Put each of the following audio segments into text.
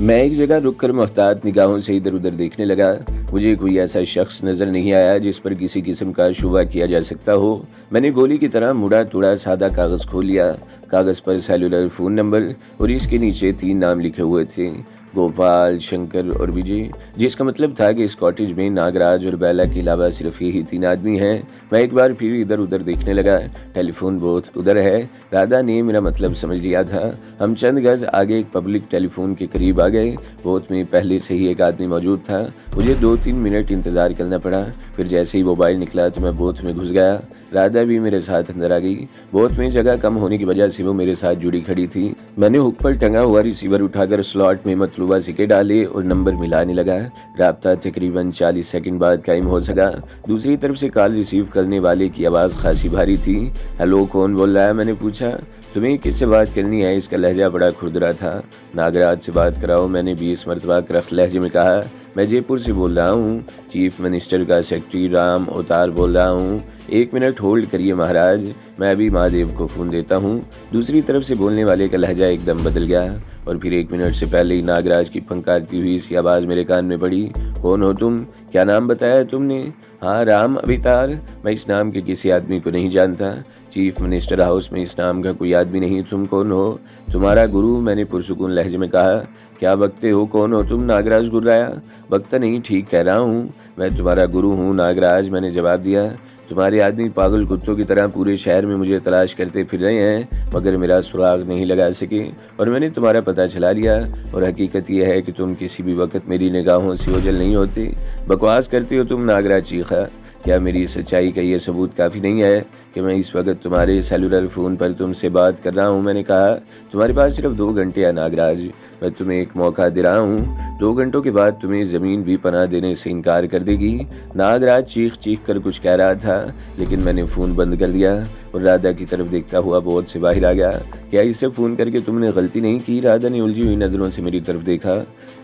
मैं एक जगह रुककर मुहतात निगाहों से इधर-उधर देखने लगा। मुझे कोई ऐसा शख्स नज़र नहीं आया जिस पर किसी किस्म का शुबा किया जा सकता हो। मैंने गोली की तरह मुड़ा-तुड़ा सादा कागज़ खोल लिया। कागज़ पर सेलुलर फ़ोन नंबर और इसके नीचे 3 नाम लिखे हुए थे, गोपाल, शंकर और विजय, जिसका मतलब था कि इस कॉटेज में नागराज और बेला के अलावा सिर्फ यही 3 आदमी हैं। मैं एक बार फिर इधर-उधर देखने लगा। टेलीफ़ोन बूथ उधर है। राधा ने मेरा मतलब समझ लिया था। हम चंद गज़ आगे एक पब्लिक टेलीफ़ोन के करीब आ गए। बूथ में पहले से ही एक आदमी मौजूद था। मुझे 2-3 मिनट इंतज़ार करना पड़ा। फिर जैसे ही मोबाइल निकला तो मैं बूथ में घुस गया। राधा भी मेरे साथ अंदर आ गई। बूथ में जगह कम होने की वजह से वो मेरे साथ जुड़ी खड़ी थी। मैंने हुक पर टंगा हुआ रिसीवर उठाकर स्लॉट में मतलूबा सिक्के डाले और नंबर मिलाने लगा। राब्ता तकरीबन 40 सेकंड बाद कायम हो सका। दूसरी तरफ से कॉल रिसीव करने वाले की आवाज़ खासी भारी थी। हेलो, कौन बोल रहा है? मैंने पूछा। तुम्हें किससे बात करनी है? इसका लहजा बड़ा खुरदरा था। नागराज से बात कराओ, मैंने 20 मरतबा करख्त लहजे में कहा। मैं जयपुर से बोल रहा हूँ। चीफ मिनिस्टर का सेक्रेटरी राम अवतार बोल रहा हूँ। 1 मिनट होल्ड करिए महाराज, मैं अभी महादेव को फ़ोन देता हूँ। दूसरी तरफ से बोलने वाले का लहजा एकदम बदल गया और फिर 1 मिनट से पहले ही नागराज की फंकारती हुई सी आवाज़ मेरे कान में पड़ी। कौन हो तुम? क्या नाम बताया तुमने? हाँ, राम अवतार। मैं इस नाम के किसी आदमी को नहीं जानता। चीफ मिनिस्टर हाउस में इस नाम का कोई आदमी नहीं। तुम कौन हो? तुम्हारा गुरु, मैंने पुरसुकून लहजे में कहा। क्या बकते हो? कौन हो तुम? नागराज गुर्राया। बकता नहीं, ठीक कह रहा हूँ। मैं तुम्हारा गुरु हूँ नागराज, मैंने जवाब दिया। तुम्हारे आदमी पागल कुत्तों की तरह पूरे शहर में मुझे तलाश करते फिर रहे हैं, मगर मेरा सुराग नहीं लगा सके और मैंने तुम्हारा पता चला लिया। और हकीकत यह है कि तुम किसी भी वक्त मेरी निगाहों से ओझल नहीं होते। बकवास करते हो तुम, नागराज चीखा। क्या मेरी सच्चाई का ये सबूत काफ़ी नहीं है कि मैं इस वक्त तुम्हारे सेलुलर फ़ोन पर तुमसे बात कर रहा हूँ? मैंने कहा। तुम्हारे पास सिर्फ 2 घंटे हैं नागराज, मैं तुम्हें एक मौका दे रहा हूँ। 2 घंटों के बाद तुम्हें ज़मीन भी पनाह देने से इनकार कर देगी। नागराज चीख चीख कर कुछ कह रहा था, लेकिन मैंने फ़ोन बंद कर दिया और राधा की तरफ देखता हुआ बहुत से बाहर आ गया। क्या इससे फ़ोन करके तुमने गलती नहीं की? राधा ने उलझी हुई नज़रों से मेरी तरफ देखा।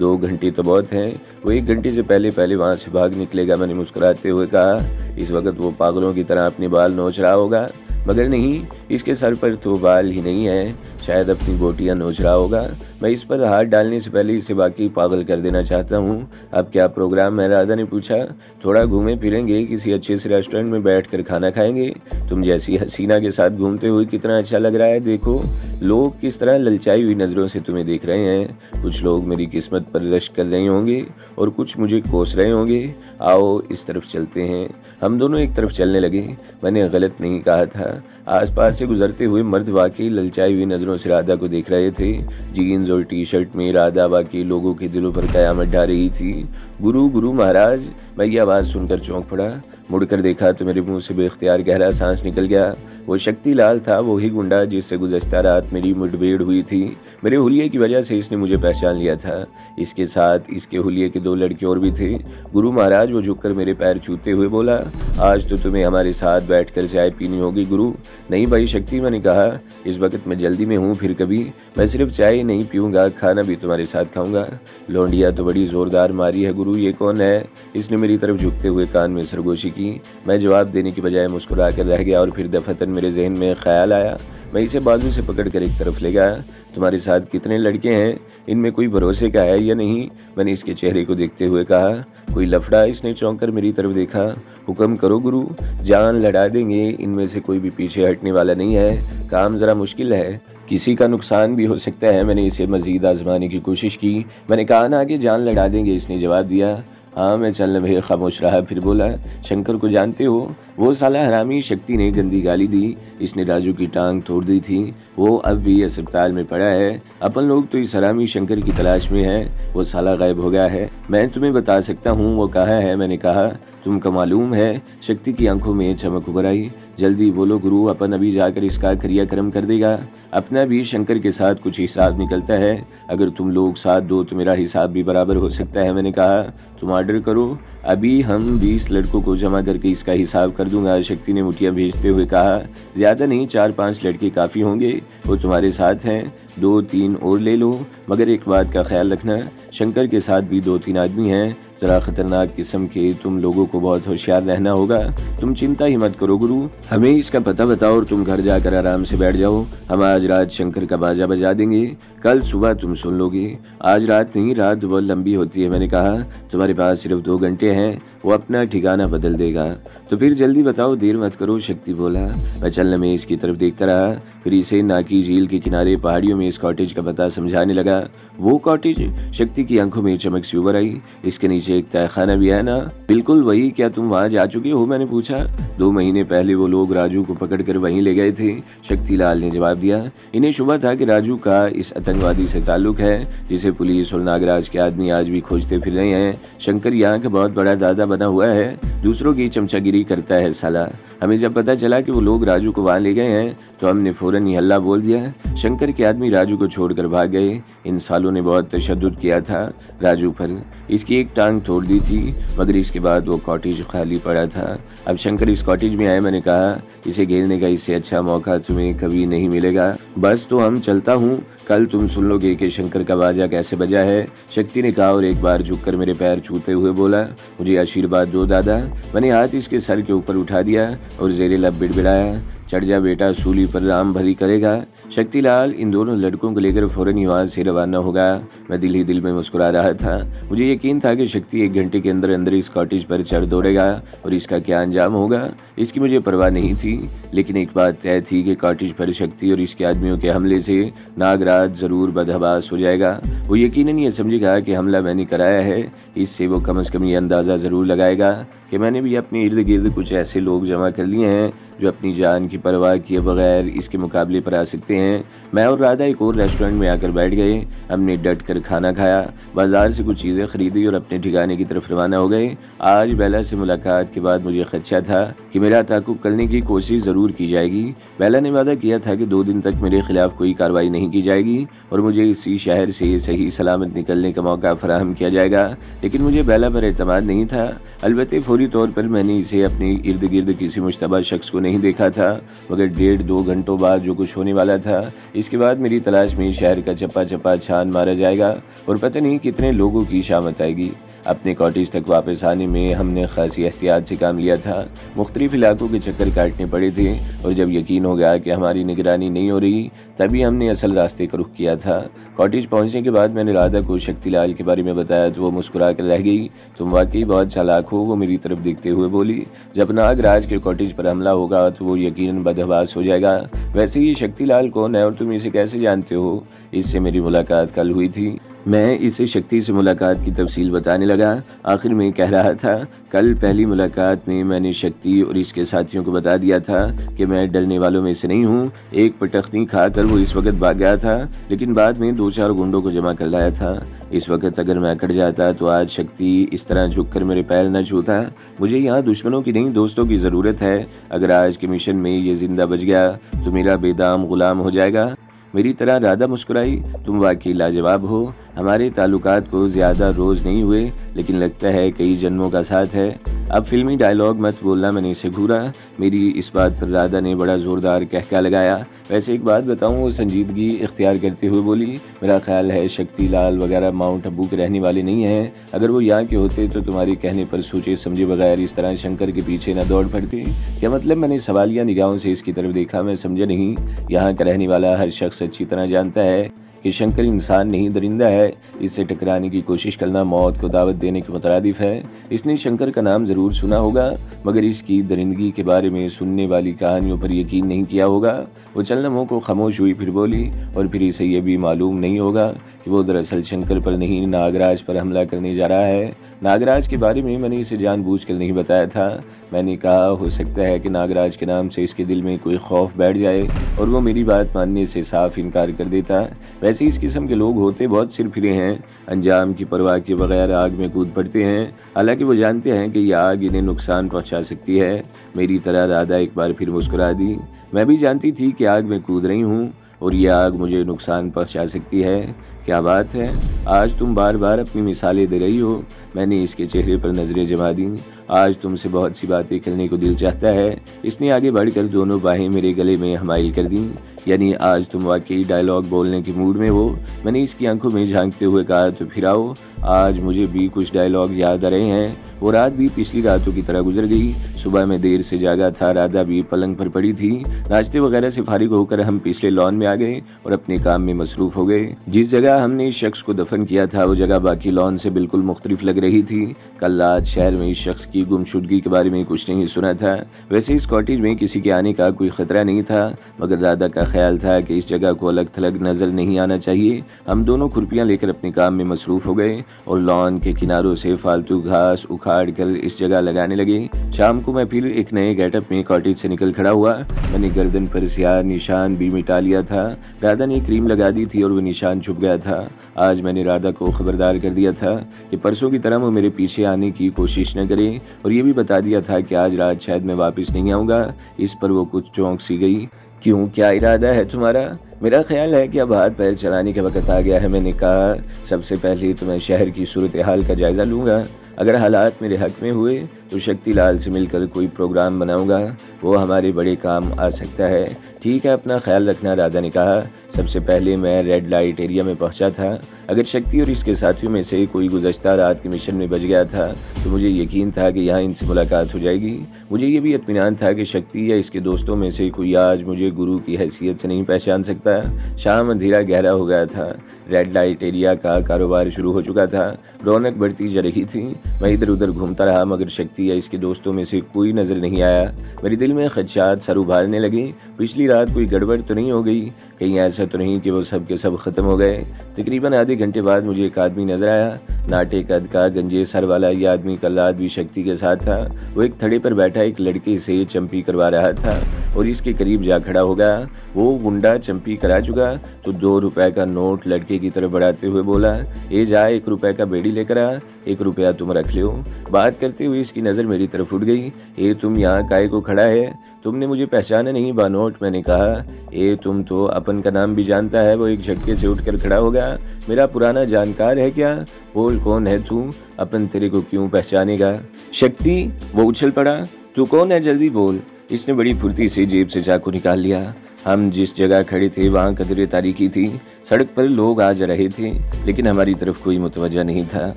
2 घंटे तो बहुत हैं, वो 1 घंटे से पहले पहले वहाँ से भाग निकलेगा, मैंने मुस्कुराते हुए कहा। इस वक्त वो पागलों की तरह अपने बाल नोच रहा होगा, मगर नहीं, इसके सर पर तो बाल ही नहीं है, शायद अपनी बोटियाँ नोच रहा होगा। मैं इस पर हाथ डालने से पहले इसे वाकई पागल कर देना चाहता हूँ। अब क्या प्रोग्राम है? राधा ने पूछा। थोड़ा घूमे फिरेंगे, किसी अच्छे से रेस्टोरेंट में बैठकर खाना खाएंगे। तुम जैसी हसीना के साथ घूमते हुए कितना अच्छा लग रहा है, देखो लोग किस तरह ललचाई हुई नज़रों से तुम्हें देख रहे हैं। कुछ लोग मेरी किस्मत पर रश्क कर रहे होंगे और कुछ मुझे कोस रहे होंगे। आओ इस तरफ चलते हैं। हम दोनों एक तरफ चलने लगे। मैंने गलत नहीं कहा था। आसपास से गुजरते हुए मर्द वाकई ललचाई हुई नज़रों से राधा को देख रहे थे। जीन्स और टी शर्ट में राधा वाकई लोगों के दिलों पर कयामत ढा रही थी। गुरु गुरु महाराज, मैं ये आवाज़ सुनकर चौंक पड़ा। मुड़कर देखा तो मेरे मुंह से बेख्तियार गहरा सांस निकल गया। वो शक्तिलाल था, वही गुंडा जिससे गुज़श्ता रात मेरी मुठभेड़ हुई थी। मेरे हुलिये की वजह से इसने मुझे पहचान लिया था। इसके साथ इसके हुलिये के 2 लड़के और भी थे। गुरु महाराज, वो झुककर मेरे पैर छूते हुए बोला, आज तो तुम्हें हमारे साथ बैठकर चाय पीनी होगी गुरु। नहीं भाई शक्ति, मैंने कहा, इस वक्त मैं जल्दी में हूँ, फिर कभी। मैं सिर्फ चाय नहीं पीऊँगा, खाना भी तुम्हारे साथ खाऊँगा। लौंडिया तो बड़ी ज़ोरदार मारी है गुरु, ये कौन है? इसने मेरी तरफ झुकते हुए कान में सरगोशी की। मैं जवाब देने की बजाय मुस्कुरा कर रह गया और फिर दफतन मेरे जहन में ख्याल आया। मैं इसे बाजू से पकड़कर एक तरफ ले गया। तुम्हारे साथ कितने लड़के हैं? इनमें कोई भरोसे का है या नहीं? मैंने इसके चेहरे को देखते हुए कहा। कोई लफड़ा? इसने चौंक कर मेरी तरफ देखा। हुक्म करो गुरु, जान लड़ा देंगे, इनमें से कोई भी पीछे हटने वाला नहीं है। काम ज़रा मुश्किल है, किसी का नुकसान भी हो सकता है। मैंने इसे मज़ीद आजमाने की कोशिश की। मैंने कहा ना कि जान लड़ा देंगे, इसने जवाब दिया। हाँ, मैं चलने में खामोश रहा। फिर बोला, शंकर को जानते हो? वो साला हरामी। शक्ति ने गंदी गाली दी। इसने राजू की टांग तोड़ दी थी, वो अब भी अस्पताल में पड़ा है। अपन लोग तो इस हरामी शंकर की तलाश में हैं। वो साला गायब हो गया है। मैं तुम्हें बता सकता हूँ वो कहाँ है। मैंने कहा, तुमको मालूम है? शक्ति की आंखों में चमक उभर आई। जल्दी बोलो गुरु, अपन अभी जाकर इसका क्रियाक्रम कर देगा। अपना भी शंकर के साथ कुछ हिसाब निकलता है। अगर तुम लोग साथ दो तो मेरा हिसाब भी बराबर हो सकता है। मैंने कहा, तुम ऑर्डर करो, अभी हम 20 लड़कों को जमा करके इसका हिसाब कर दूंगा। शक्ति ने मुठियाँ भेजते हुए कहा, ज़्यादा नहीं, 4-5 लड़के काफ़ी होंगे। वो तुम्हारे साथ हैं, 2-3 और ले लो, मगर एक बात का ख्याल रखना, शंकर के साथ भी 2-3 आदमी हैं, जरा खतरनाक किस्म के, तुम लोगों को बहुत होशियार रहना होगा। तुम चिंता ही मत करो गुरु, हमें इसका पता बताओ और तुम घर जाकर आराम से बैठ जाओ। हम आज रात शंकर का बाजा बजा देंगे, कल सुबह तुम सुन लोगे। आज रात नहीं, रात बहुत लंबी होती है। मैंने कहा तुम्हारे पास सिर्फ 2 घंटे हैं, वो अपना ठिकाना बदल देगा। तो फिर जल्दी बताओ, देर मत करो, शक्ति बोला। मैं चलने में इसकी तरफ देखता रहा, फिर इसे नाकी झील के किनारे पहाड़ियों में इस कॉटेज का पता समझाने लगा। वो कॉटेज? शक्ति की आंखों में चमक सी उभर आई। इसके नीचे एक तहखाना भी है ना? बिल्कुल वही। क्या तुम वहां जा चुके हो? मैंने पूछा। 2 महीने पहले वो लोग राजू को पकड़कर वहीं ले गए थे, शक्तिलाल ने जवाब दिया। इन्हें शुबा था कि राजू का इस आतंकवादी से ताल्लुक है जिसे पुलिस और नागराज के आदमी आज भी खोजते फिर रहे हैं। शंकर यहाँ का बहुत बड़ा दादा बना हुआ है, दूसरों की चमचागिरी करता है साला। हमें जब पता चला कि वो लोग राजू को वहां ले गए हैं तो हमने फौरन ही हल्ला बोल दिया। शंकर के आदमी राजू को छोड़कर भाग गए। इन सालों ने बहुत तशद्दुद किया था राजू पर, इसकी एक टांग तोड़ दी थी, मगर इसके बाद वो कॉटेज खाली पड़ा था। अब शंकर इस कॉटेज में आए। मैंने कहा इसे घेरने का इससे अच्छा मौका तुम्हें कभी नहीं मिलेगा। बस तो हम चलता हूँ, कल तुम सुन लोगे कि शंकर का बाजा कैसे बजा है। शक्ति ने कहा और एक बार झुककर मेरे पैर छूते हुए बोला, मुझे आशीर्वाद दो दादा। मैंने हाथ इसके सर के ऊपर उठा दिया और ज़ेरे लब बिड़बिड़ाया, चढ़ जा बेटा, सूली पर राम भरी करेगा। शक्तिलाल इन दोनों लड़कों को लेकर फौरन ही वहाँ से रवाना होगा। मैं दिल ही दिल में मुस्कुरा रहा था। मुझे यकीन था कि शक्ति 1 घंटे के अंदर अंदर इस कॉटेज पर चढ़ दौड़ेगा और इसका क्या अंजाम होगा इसकी मुझे परवाह नहीं थी। लेकिन एक बात तय थी कि कॉटेज पर शक्ति और इसके आदमियों के हमले से नागराज जरूर बदहवास हो जाएगा। वो यकीनन ये समझेगा कि हमला मैंने कराया है। इससे वो कम से कम ये अंदाज़ा ज़रूर लगाएगा कि मैंने भी अपने इर्द गिर्द कुछ ऐसे लोग जमा कर लिए हैं जो अपनी जान की परवाह किए बगैर इसके मुकाबले पर आ सकते हैं। मैं और राधा एक और रेस्टोरेंट में आकर बैठ गए। हमने डट कर खाना खाया, बाजार से कुछ चीज़ें खरीदी और अपने ठिकाने की तरफ रवाना हो गए। आज बेला से मुलाकात के बाद मुझे खदशा था कि मेरा ताक़ुब करने की कोशिश ज़रूर की जाएगी। बेला ने वादा किया था कि 2 दिन तक मेरे खिलाफ कोई कार्रवाई नहीं की जाएगी और मुझे इसी शहर से सही सलामत निकलने का मौका फराहम किया जाएगा। लेकिन मुझे बेला पर एतमाद नहीं था। अलबत्ते फौरी तौर पर मैंने इसे अपने इर्द गिर्द किसी मुश्तबा शख्स को नहीं देखा था, मगर 1.5-2 घंटों बाद जो कुछ होने वाला था, इसके बाद मेरी तलाश में शहर का चप्पा चप्पा छान मारा जाएगा और पता नहीं कितने लोगों की शामत आएगी। अपने कॉटेज तक वापस आने में हमने खासी एहतियात से काम लिया था। मुख्तलिफ इलाकों के चक्कर काटने पड़े थे और जब यकीन हो गया कि हमारी निगरानी नहीं हो रही तभी हमने असल रास्ते का रुख किया था। कॉटेज पहुंचने के बाद मैंने राधा को शक्तिलाल के बारे में बताया तो वो मुस्कुरा कर रह गई। तुम वाकई बहुत चालाक हो, वो मेरी तरफ देखते हुए बोली। जब नागराज के कॉटेज पर हमला होगा तो वो यकीनन बदहवास हो जाएगा। वैसे ये शक्तिलाल कौन है और तुम इसे कैसे जानते हो? इससे मेरी मुलाकात कल हुई थी। मैं इसे शक्ति से मुलाकात की तफसील बताने लगा। आखिर में कह रहा था, कल पहली मुलाकात में मैंने शक्ति और इसके साथियों को बता दिया था कि मैं डरने वालों में से नहीं हूँ। एक पटखनी खाकर वो इस वक्त भाग गया था, लेकिन बाद में 2-4 गुंडों को जमा कर लाया था। इस वक्त अगर मैं अकड़ जाता तो आज शक्ति इस तरह झुककर मेरे पैर न छूता। मुझे यहाँ दुश्मनों की नहीं, दोस्तों की ज़रूरत है। अगर आज के मिशन में ये जिंदा बच गया तो मेरा बेदाम गुलाम हो जाएगा। मेरी तरह राधा मुस्कुराई। तुम वाकई लाजवाब हो। हमारे ताल्लुकात को ज़्यादा रोज़ नहीं हुए, लेकिन लगता है कई जन्मों का साथ है। अब फिल्मी डायलॉग मत बोलना, मैंने इसे घूरा। मेरी इस बात पर राधा ने बड़ा ज़ोरदार कहका लगाया। वैसे एक बात बताऊं, वो संजीदगी इख्तियार करते हुए बोली, मेरा ख्याल है शक्तिलाल वगैरह माउंट आबू के रहने वाले नहीं हैं। अगर वो यहाँ के होते तो तुम्हारे कहने पर सोचे समझे बगैर इस तरह शंकर के पीछे न दौड़ पड़ते। क्या मतलब? मैंने सवालिया निगाहों से इसकी तरफ देखा। मैं समझा नहीं। यहाँ का रहने वाला हर शख्स अच्छी तरह जानता है कि शंकर इंसान नहीं, दरिंदा है। इससे टकराने की कोशिश करना मौत को दावत देने के मुतरादिफ है। इसने शंकर का नाम ज़रूर सुना होगा, मगर इसकी दरिंदगी के बारे में सुनने वाली कहानियों पर यकीन नहीं किया होगा। वो चंद लम्हों को खामोश हुई, फिर बोली, और फिर इसे यह भी मालूम नहीं होगा कि वो दरअसल शंकर पर नहीं, नागराज पर हमला करने जा रहा है। नागराज के बारे में मैंने इसे जानबूझकर नहीं बताया था। मैंने कहा हो सकता है कि नागराज के नाम से इसके दिल में कोई खौफ बैठ जाए और वो मेरी बात मानने से साफ इनकार कर देता। वैसे इस किस्म के लोग होते बहुत सिरफिरे हैं, अंजाम की परवाह के बगैर आग में कूद पड़ते हैं, हालांकि वो जानते हैं कि यह आग इन्हें नुकसान पहुंचा सकती है। मेरी तरह राधा एक बार फिर मुस्कुरा दी। मैं भी जानती थी कि आग में कूद रही हूँ और यह आग मुझे नुकसान पहुंचा सकती है। क्या बात है, आज तुम बार बार अपनी मिसालें दे रही हो। मैंने इसके चेहरे पर नजरें जमा दी। आज तुमसे बहुत सी बातें करने को दिल चाहता है। इसने आगे बढ़कर दोनों बाहें मेरे गले में हमाइल कर दी। यानी आज तुम वाकई डायलॉग बोलने के मूड में हो। मैंने इसकी आंखों में झांकते हुए कहा, तो फिर आओ, आज मुझे भी कुछ डायलॉग याद आ रहे हैं। वो रात भी पिछली रातों की तरह गुजर गई। सुबह में देर से जागा था, राधा भी पलंग पर पड़ी थी। नाश्ते वगैरह से फारिग होकर हम पिछले लॉन में आ गए और अपने काम में मसरूफ हो गए। जिस जगह हमने इस शख्स को दफन किया था वो जगह बाकी लॉन से बिल्कुल मुख्तलिफ लग रही थी। कल रात शहर में इस शख्स की गुमशुदगी के बारे में कुछ नहीं सुना था। वैसे इस कॉटेज में किसी के आने का कोई खतरा नहीं था, मगर राधा का ख्याल था कि इस जगह को अलग थलग नजर नहीं आना चाहिए। हम दोनों खुरपियां लेकर अपने काम में मसरूफ हो गए और लॉन के किनारों से फालतू घास उखाड़ कर इस जगह लगाने लगे। शाम को मैं फिर एक नए गेटअप में कॉटेज से निकल खड़ा हुआ। मैंने गर्दन पर स्याह निशान भी मिटा लिया था। राधा ने क्रीम लगा दी थी और वो निशान छुप गया था। आज मैंने राधा को खबरदार कर दिया था कि परसों की तरह वो मेरे पीछे आने की कोशिश न करे, और ये भी बता दिया था कि आज रात शायद मैं वापस नहीं आऊँगा। इस पर वो कुछ चौंक सी गई। क्यों, क्या इरादा है तुम्हारा? मेरा ख्याल है कि अब हाथ पैर चलाने का वक्त आ गया है। मैंने कहा, सबसे पहले तो मैं शहर की सूरत हाल का जायज़ा लूँगा। अगर हालात मेरे हक में हुए तो शक्ति लाल से मिलकर कोई प्रोग्राम बनाऊंगा, वो हमारे बड़े काम आ सकता है। ठीक है, अपना ख्याल रखना, राधा ने कहा। सबसे पहले मैं रेड लाइट एरिया में पहुंचा था। अगर शक्ति और इसके साथियों में से कोई गुज़श्ता रात के मिशन में बच गया था तो मुझे यकीन था कि यहाँ इनसे मुलाकात हो जाएगी। मुझे ये भी इत्मीनान था कि शक्ति या इसके दोस्तों में से कोई आज मुझे गुरु की हैसियत से नहीं पहचान सकता। शाम अंधेरा गहरा हो गया था। रेड लाइट एरिया का कारोबार शुरू हो चुका था। रौनक बढ़ती जा रही थी। मैं इधर उधर घूमता रहा, मगर शक्ति या इसके दोस्तों में से कोई नज़र नहीं आया। मेरे दिल में खदशात सर उभारने लगे। पिछली रात कोई गड़बड़ तो नहीं हो गई? कहीं ऐसा तो नहीं कि वो सब के सब ख़त्म हो गए? तकरीबन आधे घंटे बाद मुझे एक आदमी नजर आया। नाटे कद का गंजे सर वाला ये आदमी कल रात भी शक्ति के साथ था। वो एक थड़े पर बैठा एक लड़के से चंपी करवा रहा था और इसके करीब जा खड़ा हो गया। वो गुंडा चंपी करा चुका तो 2 रुपए का नोट लड़के की तरफ बढ़ाते हुए बोला, ए जा, 1 रुपए का बेड़ी लेकर आ, 1 रुपया तुम रख लो। बात करते हुए इसकी नज़र मेरी तरफ उठ गई। ए, तुम यहाँ काहे को खड़ा है? तुमने मुझे पहचाना नहीं बानोट? मैंने कहा। ए, तुम तो अपन का नाम भी जानता है। वो एक झटके से उठकर खड़ा हो गया। मेरा पुराना जानकार है क्या? बोल, कौन है तू? अपन तेरे को क्यों पहचानेगा? शक्ति, वो उछल पड़ा। तू कौन है, जल्दी बोल। इसने बड़ी फुर्ती से जेब से चाकू निकाल लिया। हम जिस जगह खड़े थे वहाँ कदरे तारीकी थी। सड़क पर लोग आ जा रहे थे, लेकिन हमारी तरफ कोई मुतवज्जा नहीं था।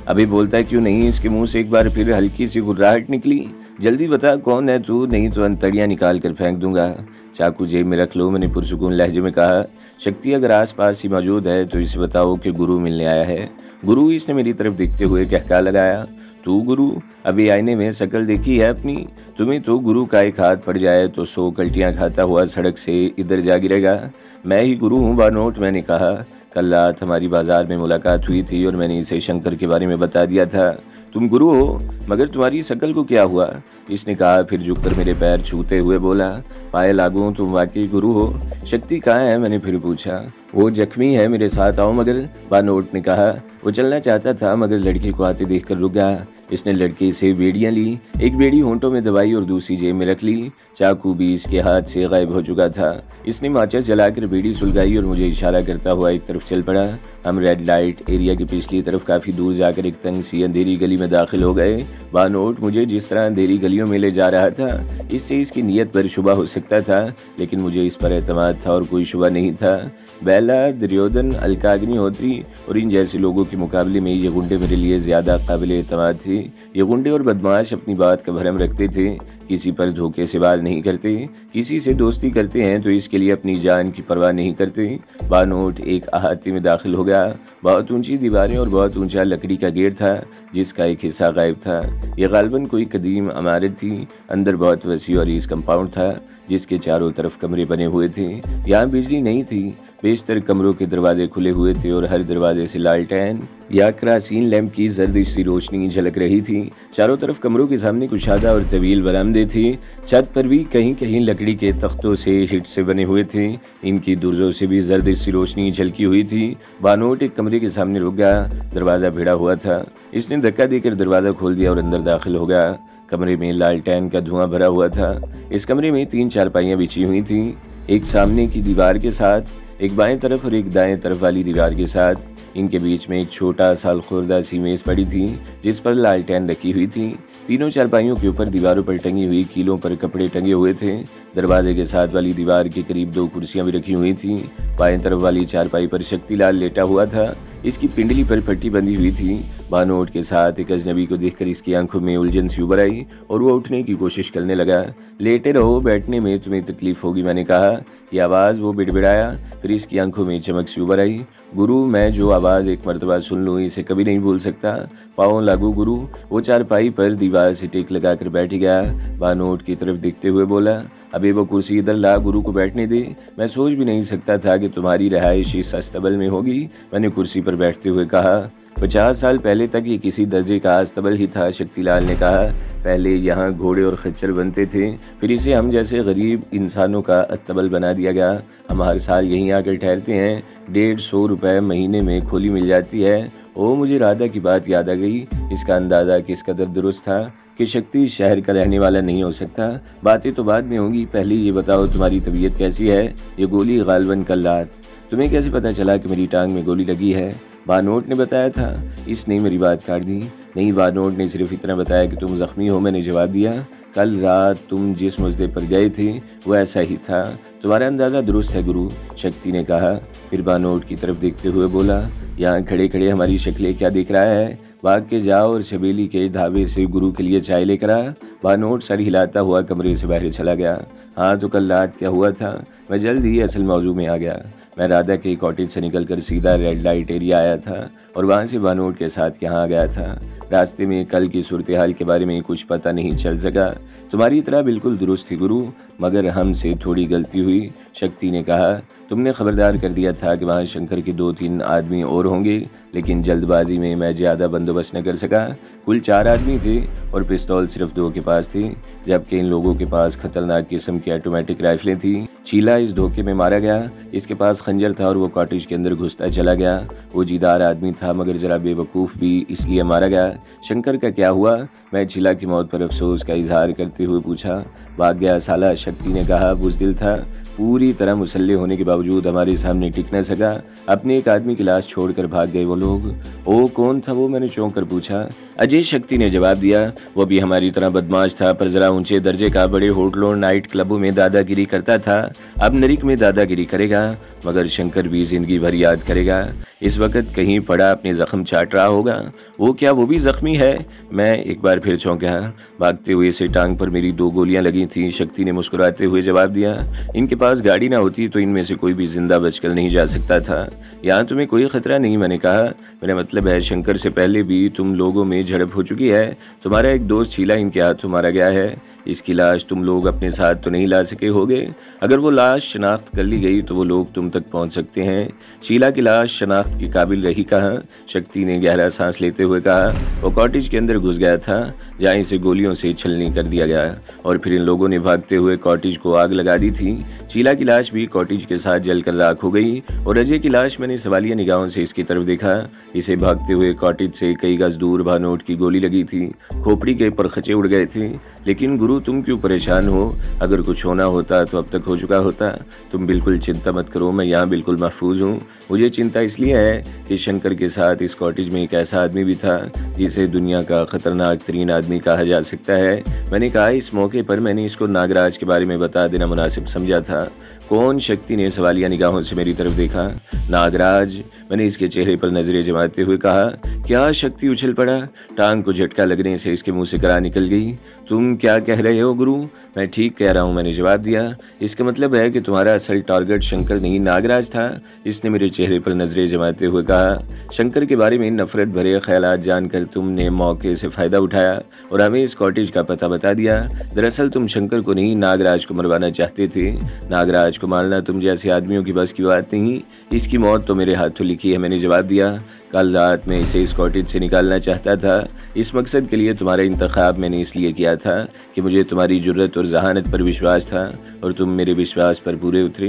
अभी बोलता क्यों नहीं? इसके मुंह से एक बार फिर हल्की सी गुर्राहट निकली। जल्दी बता कौन है तू, नहीं तो अंतड़ियाँ निकाल कर फेंक दूंगा। चाकू जेब में रख लो, मैंने पुरसुकून लहजे में कहा। शक्ति अगर आसपास ही मौजूद है तो इसे बताओ कि गुरु मिलने आया है। गुरु, इसने मेरी तरफ देखते हुए कहका लगाया। तू गुरु? अभी आईने में शक्ल देखी है अपनी? तुम्हें तो गुरु का एक हाथ पड़ जाए तो 100 कल्टियाँ खाता हुआ सड़क से इधर जा गिरेगा। मैं ही गुरु हूँ बानोट, मैंने कहा। कल रात हमारी बाजार में मुलाकात हुई थी और मैंने इसे शंकर के बारे में बता दिया था। तुम गुरु हो, मगर तुम्हारी शक्ल को क्या हुआ? इसने कहा, फिर झुककर मेरे पैर छूते हुए बोला, पाए लागू, तुम वाकई गुरु हो। शक्ति कहाँ है? मैंने फिर पूछा। वो जख्मी है, मेरे साथ आओ। मगर, बानोट ने कहा। वो चलना चाहता था मगर लड़की को आते देखकर रुक गया। इसने लड़के से बेड़ियां ली, एक बेड़ी होंठों में दबाई और दूसरी जेब में रख ली। चाकू भी इसके हाथ से गायब हो चुका था। इसने माचिस जलाकर बेड़ी सुलगाई और मुझे इशारा करता हुआ एक तरफ चल पड़ा। हम रेड लाइट एरिया की पिछली तरफ काफ़ी दूर जाकर एक तंग सी अंधेरी गली में दाखिल हो गए। बानोट मुझे जिस तरह अंधेरी गलियों में ले जा रहा था, इससे इसकी नीयत पर शुबा हो सकता था, लेकिन मुझे इस पर एतमाद था और कोई शुबा नहीं था। बेला, दुर्योधन, अलका अग्निहोत्री और इन जैसे लोगों के मुकाबले में ये गुंडे मेरे लिए ज़्यादा काबिल एतमाद थे। ये गुंडे और बदमाश अपनी बात का भरम रखते थे, किसी पर धोखे से बात नहीं करते, किसी से दोस्ती करते हैं तो इसके लिए अपनी जान की परवाह नहीं करते। बानोट एक अहाते में दाखिल हो गया। बहुत ऊंची दीवारें और बहुत ऊंचा लकड़ी का गेट था जिसका एक हिस्सा गायब था। यह गालबन कोई कदीम इमारत थी। अंदर बहुत वसी और इस कंपाउंड था जिसके चारों तरफ कमरे बने हुए थे। यहाँ बिजली नहीं थी। बेशतर कमरों के दरवाजे खुले हुए थे और हर दरवाजे से लालटेन या केरोसिन लैंप की जर्दिश सी रोशनी झलक रही थी। चारों तरफ कमरों के सामने कुशादा और तवील बरामदे थे। छत पर भी कहीं कहीं लकड़ी के तख्तों से हिट से बने हुए थे। इनकी दुर्जों से भी जर्दिश सी रोशनी झलकी हुई थी। बानोट एक कमरे के सामने रुक गया। दरवाज़ा भिड़ा हुआ था। इसने धक्का देकर दरवाज़ा खोल दिया और अंदर दाखिल हो गया। कमरे में लालटेन का धुआं भरा हुआ था। इस कमरे में 3 चारपाइयाँ बिछी हुई थीं, एक सामने की दीवार के साथ, एक बाएं तरफ और एक दाएं तरफ वाली दीवार के साथ इनके बीच में एक छोटा सा खुर्दा सी मेज पड़ी थी जिस पर लालटेन रखी हुई थी। तीनों चारपाइयों के ऊपर दीवारों पर टंगी हुई कीलों पर कपड़े टंगे हुए थे। दरवाजे के साथ वाली दीवार के करीब 2 कुर्सियां भी रखी हुई थीं। बाएं तरफ वाली चारपाई पर शक्तिलाल लेटा हुआ था। इसकी पिंडली पर पट्टी बंधी हुई थी। बानोट के साथ एक अजनबी को देखकर इसकी आंखों में उलझन सी उभर आई और वो उठने की कोशिश करने लगा। लेटे रहो, बैठने में तुम्हें तकलीफ होगी, मैंने कहा। यह आवाज़ वो बिड़बिड़ाया। फिर इसकी आंखों में चमक सी उभर आई। गुरु, मैं जो आवाज़ एक मरतबा सुन लूँ इसे कभी नहीं भूल सकता। पाँव लागू गुरु। वो चारपाई पर दीवार से टेक लगाकर बैठ गया। बानोट की तरफ देखते हुए बोला, अबे वो कुर्सी इधर ला, गुरु को बैठने दे। मैं सोच भी नहीं सकता था कि तुम्हारी रिहाइश इस अस्तबल में होगी, मैंने कुर्सी पर बैठते हुए कहा। 50 साल पहले तक ये किसी दर्जे का अस्तबल ही था, शक्तिलाल ने कहा। पहले यहाँ घोड़े और खच्चर बनते थे, फिर इसे हम जैसे गरीब इंसानों का अस्तबल बना दिया गया। हम हर साल यहीं आकर ठहरते हैं। 150 रुपये महीने में खोली मिल जाती है। ओ, मुझे राधा की बात याद आ गई। इसका अंदाज़ा किस कदर दुरुस्त था कि शक्ति शहर का रहने वाला नहीं हो सकता। बातें तो बाद में होंगी, पहले ये बताओ तुम्हारी तबीयत कैसी है? ये गोली गालबन कल रात। तुम्हें कैसे पता चला कि मेरी टांग में गोली लगी है? बानोट ने बताया था। इसने मेरी बात काट दी। नहीं, बानोट ने सिर्फ इतना बताया कि तुम जख्मी हो, मैंने जवाब दिया। कल रात तुम जिस मुसदे पर गए थे वो ऐसा ही था। तुम्हारा अंदाज़ा दुरुस्त है गुरु, शक्ति ने कहा। फिर बानोट की तरफ देखते हुए बोला, यहाँ खड़े खड़े हमारी शक्लें क्या देख रहा है? भाग के जाओ और शबेली के ढाबे से गुरु के लिए चाय लेकर आ। बानोट सर हिलाता हुआ कमरे से बाहर चला गया। हाँ, तो कल रात क्या हुआ था? मैं जल्द ही असल मौजू में आ गया। मैं राधा के कॉटेज से निकलकर सीधा रेड लाइट एरिया आया था और वहाँ से बानोट के साथ यहाँ आ गया था। रास्ते में कल की सूरत हाल के बारे में कुछ पता नहीं चल सका। तुम्हारी तरह बिल्कुल दुरुस्त थी गुरु, मगर हमसे थोड़ी गलती हुई, शक्ति ने कहा। तुमने खबरदार कर दिया था कि वहाँ शंकर के 2-3 आदमी और होंगे, लेकिन जल्दबाजी में मैं ज़्यादा बंदोबस्त न कर सका। कुल 4 आदमी थे और पिस्तौल सिर्फ 2 के पास थी, जबकि इन लोगों के पास खतरनाक किस्म की ऑटोमेटिक राइफलें थी। चीला इस धोखे में मारा गया। इसके पास खंजर था और वो कॉटेज के अंदर घुसता चला गया। वो जीदार आदमी था मगर जरा बेवकूफ़ भी, इसलिए मारा गया। शंकर का क्या हुआ? मैं चीला की मौत पर अफसोस का इजहार करते हुए पूछा। भाग गया साला, शक्ति ने कहा। बुज़दिल था, पूरी तरह मुसल्ले होने के बावजूद हमारे सामने टिक न सका। अपने एक आदमी की लाश छोड़कर भाग गए वो लोग। ओ, कौन था वो? मैंने चौंक कर पूछा। अजय, शक्ति ने जवाब दिया। वो भी हमारी तरह बदमाश था, पर जरा ऊंचे दर्जे का। बड़े होटलों नाइट क्लबों में दादागिरी करता था। अब नरिक में दादागिरी करेगा, मगर शंकर भी जिंदगी भर याद करेगा। इस वक्त कहीं पड़ा अपने जख्म चाट रहा होगा। वो क्या, वो भी जख्मी है? मैं एक बार फिर चौंका। भागते हुए से टांग पर मेरी 2 गोलियां लगी थी, शक्ति ने मुस्कुराते हुए जवाब दिया। इनके पास गाड़ी ना होती तो इनमें से कोई भी जिंदा बचकर नहीं जा सकता था। यहाँ तुम्हें कोई खतरा नहीं, मैंने कहा। मेरा मतलब है शंकर से पहले भी तुम लोगों में झड़प हो चुकी है। तुम्हारा एक दोस्त चीला इनके हाथों मारा गया है। इसकी लाश तुम लोग अपने साथ तो नहीं ला सके होगे। अगर वो लाश शनाख्त कर ली गई तो वो लोग तुम तक पहुंच सकते हैं। शीला की लाश शनाख्त के काबिल रही कहाँ? शक्ति ने गहरा सांस लेते हुए कहा। वो कॉटेज के अंदर घुस गया था जहाँ इसे गोलियों से छलनी कर दिया गया और फिर इन लोगों ने भागते हुए कॉटेज को आग लगा दी थी। शीला की लाश भी कॉटेज के साथ जलकर राख हो गई और अजय की लाश मैंने सवालिया निगाहों से इसकी तरफ देखा। इसे भागते हुए कॉटेज से कई गज दूर बानोट की गोली लगी थी। खोपड़ी के परखचे उड़ गए थे। लेकिन गुरु, तुम क्यों परेशान हो? अगर कुछ होना होता तो अब तक हो चुका होता। तुम बिल्कुल चिंता मत करो, मैं यहाँ बिल्कुल महफूज हूँ। मुझे चिंता इसलिए है कि शंकर के साथ इस कॉटेज में एक ऐसा आदमी भी था जिसे दुनिया का खतरनाक तरीन आदमी कहा जा सकता है। मैंने कहा, इस मौके पर मैंने इसको नागराज के बारे में बता देना मुनासिब समझा था। कौन? शक्ति ने सवालिया निगाहों से मेरी तरफ देखा। नागराज, मैंने इसके चेहरे पर नजरें जमाते हुए कहा। क्या? शक्ति उछल पड़ा। टांग को झटका लगने से इसके मुंह से करा निकल गई। तुम क्या कह रहे हो गुरु? मैं ठीक कह रहा हूँ, मैंने जवाब दिया। इसका मतलब है कि तुम्हारा असल टारगेट शंकर नहीं नागराज था। इसने मेरे चेहरे पर नजरें जमाते हुए कहा। शंकर के बारे में नफरत भरे ख्यालात जानकर तुमने मौके से फायदा उठाया और हमें इस कॉटेज का पता बता दिया। दरअसल तुम शंकर को नहीं, नागराज को मरवाना चाहते थे। नागराज को मारना तुम जैसे आदमियों की बस की बात नहीं। इसकी मौत तो मेरे हाथों लिखी है, मैंने जवाब दिया। कल रात में इसे इस कॉटेज से निकालना चाहता था। इस मकसद के लिए तुम्हारा इंतखाब मैंने इसलिए किया था कि मुझे तुम्हारी जुर्रत और जहानत पर विश्वास था और तुम मेरे विश्वास पर पूरे उतरे।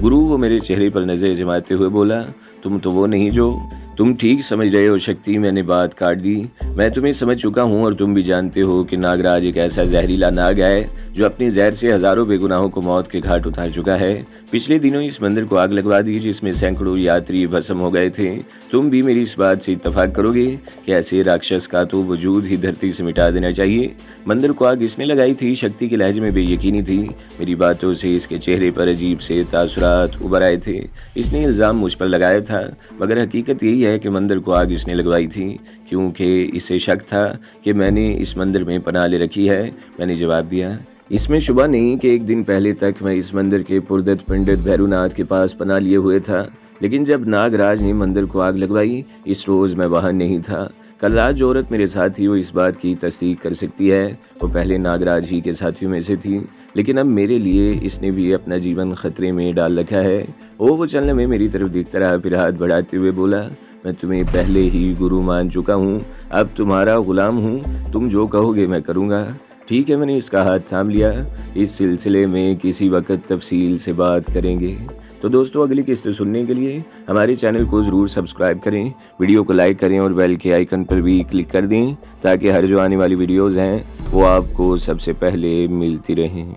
गुरु, वो मेरे चेहरे पर नजर जमाते हुए बोला। तुम तो वो नहीं जो तुम ठीक समझ रहे हो शक्ति, मैंने बात काट दी। मैं तुम्हें समझ चुका हूँ और तुम भी जानते हो कि नागराज एक ऐसा जहरीला नाग है जो अपनी जहर से हजारों बेगुनाहों को मौत के घाट उतार चुका है। पिछले दिनों इस मंदिर को आग लगवा दी जिसमें सैकड़ों यात्री भस्म हो गए थे। तुम भी मेरी इस बात से इत्तेफाक करोगे कि ऐसे राक्षस का तो वजूद ही धरती से मिटा देना चाहिए। मंदिर को आग इसने लगाई थी? शक्ति के लहजे में बेयकीनी थी। मेरी बातों से इसके चेहरे पर अजीब से तासुरात उभर आए थे। इसने इल्ज़ाम मुझ पर लगाया था, मगर हकीकत यही है कि मंदिर को आग इसने लगवाई थी, क्योंकि इसे शक था कि मैंने इस मंदिर में पनाह ले रखी है। मैंने जवाब दिया, इसमें शुबा नहीं कि एक दिन पहले तक मैं इस मंदिर के पुरदत पंडित भैरूनाथ के पास पनाह लिए हुए था, लेकिन जब नागराज ने मंदिर को आग लगवाई इस रोज़ मैं वहाँ नहीं था। कल रात जो औरत मेरे साथ थी वो इस बात की तस्दीक कर सकती है, वो पहले नागराज ही के साथियों में से थी, लेकिन अब मेरे लिए इसने भी अपना जीवन खतरे में डाल रखा है। वो चलने में मेरी तरफ देखता रहा, फिर हाथ बढ़ाते हुए बोला, मैं तुम्हें पहले ही गुरु मान चुका हूँ, अब तुम्हारा गुलाम हूँ, तुम जो कहोगे मैं करूँगा। ठीक है, मैंने इसका हाथ थाम लिया। इस सिलसिले में किसी वक्त तफसील से बात करेंगे। तो दोस्तों, अगली किस्त सुनने के लिए हमारे चैनल को ज़रूर सब्सक्राइब करें, वीडियो को लाइक करें और बेल के आइकन पर भी क्लिक कर दें ताकि हर जो आने वाली वीडियोज़ हैं वो आपको सबसे पहले मिलती रहें।